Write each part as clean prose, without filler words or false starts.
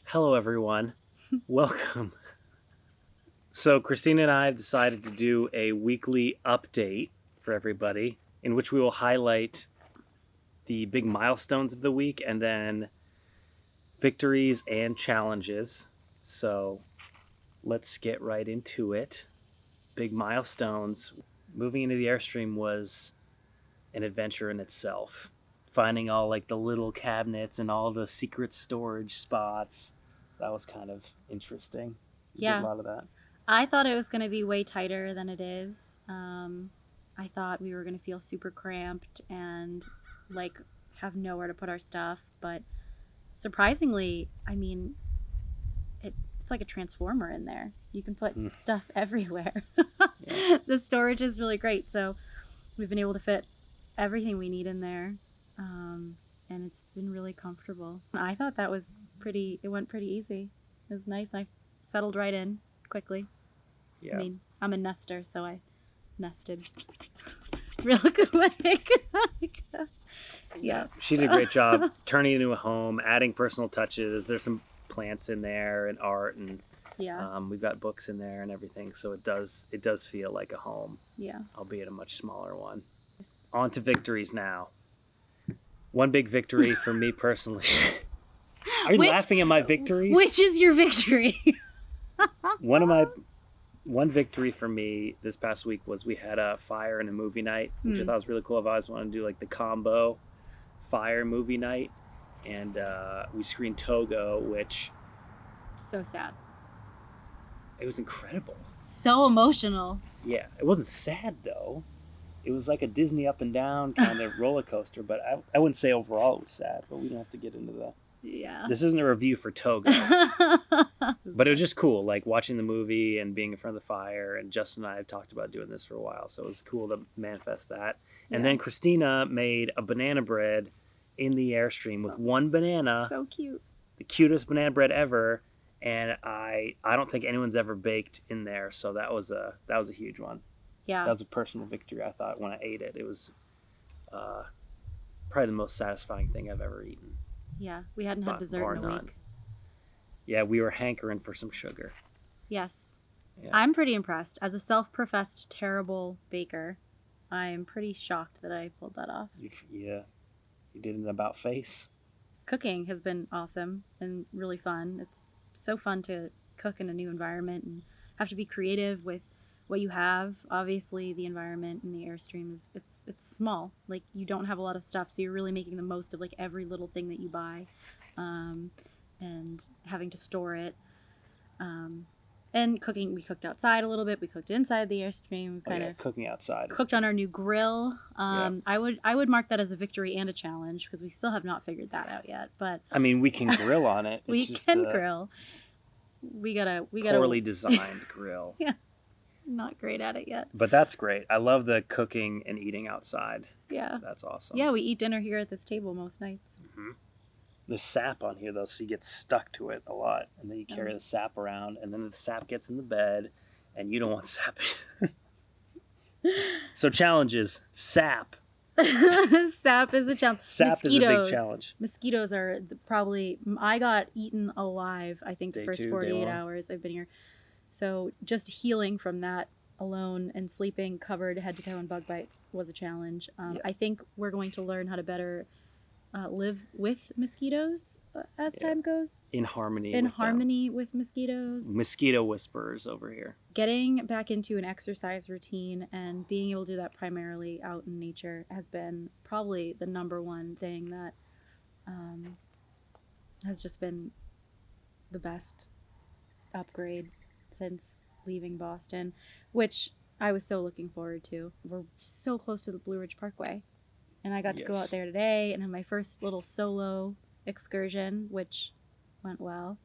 Hello, everyone. Welcome. So, Christina and I have decided to do a weekly update for everybody in which we will highlight the big milestones of the week and then victories and challenges. So, let's get right into it. Big milestones. Moving into the Airstream was an adventure in itself. Finding all like the little cabinets and all the secret storage spots. That was kind of interesting. You did a lot of that. I thought it was going to be way tighter than it is. I thought we were going to feel super cramped and like have nowhere to put our stuff. But surprisingly, I mean, it's like a transformer in there. You can put stuff everywhere. Yeah. The storage is really great. So we've been able to fit everything we need in there. And it's been really comfortable. I thought that was it went pretty easy. It was nice. I settled right in quickly. Yeah. I mean, I'm a nester, so I nested real quick. Yeah. She did a great job turning it into a home, adding personal touches. There's some plants in there and art, and we've got books in there and everything. So it does feel like a home. Yeah. Albeit a much smaller one. On to victories now. One big victory for me personally. Are you laughing at my victories? Which is your victory? One victory for me this past week was we had a fire and a movie night, which I thought was really cool. I've always wanted to do like the combo fire movie night, and we screened Togo, which so sad. It was incredible. So emotional. Yeah, it wasn't sad though. It was like a Disney up and down kind of roller coaster, but I wouldn't say overall it was sad. But we don't have to get into that. Yeah. This isn't a review for Togo. But it was just cool, like watching the movie and being in front of the fire. And Justin and I have talked about doing this for a while, so it was cool to manifest that. And then Christina made a banana bread in the Airstream with one banana. So cute. The cutest banana bread ever. And I don't think anyone's ever baked in there, so that was a huge one. Yeah. That was a personal victory, I thought, when I ate it. It was probably the most satisfying thing I've ever eaten. Yeah, we hadn't had dessert in a week. Yeah, we were hankering for some sugar. Yes. Yeah. I'm pretty impressed. As a self-professed terrible baker, I'm pretty shocked that I pulled that off. You did an about face. Cooking has been awesome and really fun. It's so fun to cook in a new environment and have to be creative with what you have. Obviously, the environment in the Airstream is it's small. Like, you don't have a lot of stuff, so you're really making the most of like every little thing that you buy, and having to store it. And cooking, we cooked outside a little bit. We cooked inside the Airstream. Cooking outside. Cooked on our new grill. I would mark that as a victory and a challenge because we still have not figured that out yet. But I mean, we can grill on it. We can grill. We gotta poorly designed grill. Yeah. Not great at it yet. But that's great. I love the cooking and eating outside. Yeah. That's awesome. Yeah, we eat dinner here at this table most nights. Mm-hmm. The sap on here, though, so you get stuck to it a lot. And then you carry the sap around, and then the sap gets in the bed, and you don't want sap. So challenges, sap. Sap is a challenge. Sap is a big challenge. Mosquitoes are probably... I got eaten alive, I think, the first 48 hours I've been here. So just healing from that alone and sleeping covered head to toe in bug bites was a challenge. I think we're going to learn how to better live with mosquitoes as time goes. In harmony with mosquitoes. Mosquito whisperers over here. Getting back into an exercise routine and being able to do that primarily out in nature has been probably the number one thing that has just been the best upgrade since leaving Boston, which I was so looking forward to. We're so close to the Blue Ridge Parkway, and I got to go out there today and have my first little solo excursion, which went well.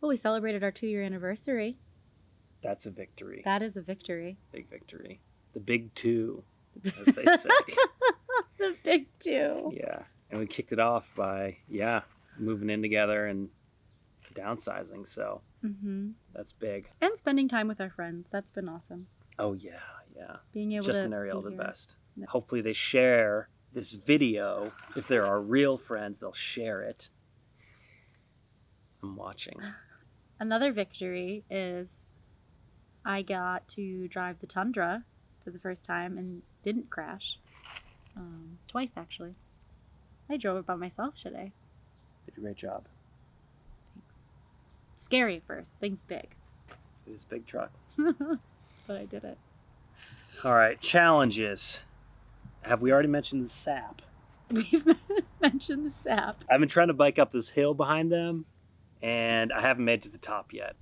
Well, we celebrated our 2-year anniversary. That's a victory. That is a victory. Big victory. The big 2, as they say. The big 2. Yeah, and we kicked it off by, moving in together and downsizing, so that's big. And spending time with our friends. That's been awesome. Oh, yeah. Being able Justin and Ariel are the best. No. Hopefully they share this video. If there are real friends, they'll share it. I'm watching. Another victory is I got to drive the Tundra for the first time and didn't crash. Twice, actually. I drove it by myself today. Did a great job. Scary at first. Thing's big. It is a big truck. But I did it. All right, challenges. Have we already mentioned the sap? We've mentioned the sap. I've been trying to bike up this hill behind them, and I haven't made it to the top yet.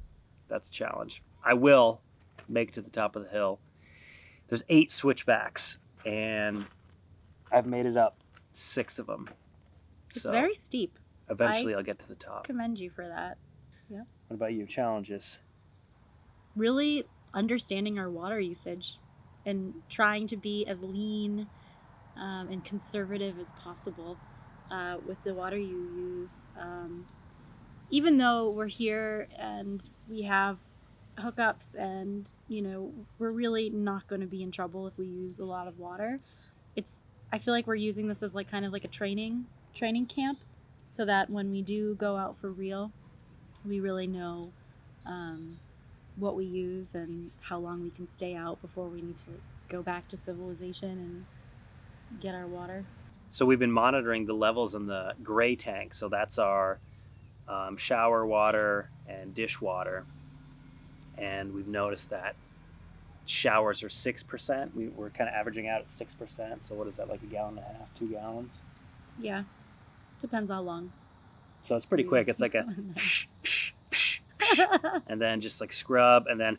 That's a challenge. I will make it to the top of the hill. There's 8 switchbacks, and I've made it up 6 of them. It's So very steep. eventually I'll get to the top. Commend you for that. What about you? Challenges? Really understanding our water usage and trying to be as lean and conservative as possible with the water you use. Even though we're here and we have hookups and, you know, we're really not going to be in trouble if we use a lot of water. I feel like we're using this as like kind of like a training camp, so that when we do go out for real, we really know what we use and how long we can stay out before we need to go back to civilization and get our water. So we've been monitoring the levels in the gray tank. So that's our shower water and dishwater. And we've noticed that showers are 6%. We're kind of averaging out at 6%. So what is that, like a gallon and a half, 2 gallons? Yeah, depends how long. So it's pretty quick. It's like a and then just like scrub and then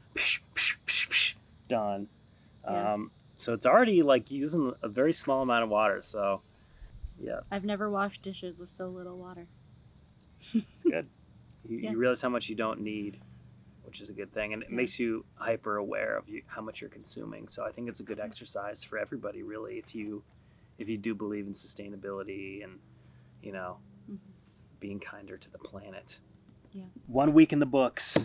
done. Yeah. So it's already like using a very small amount of water. So yeah, I've never washed dishes with so little water. it's good. Yeah. You realize how much you don't need, which is a good thing, and it makes you hyper aware of how much you're consuming. So I think it's a good exercise for everybody, really, if you do believe in sustainability and, you know, being kinder to the planet. Yeah. 1 week in the books.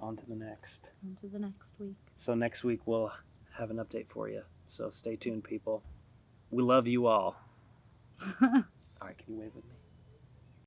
On to the next. On to the next week. So next week we'll have an update for you. So stay tuned, people. We love you all. All right, can you wave with me?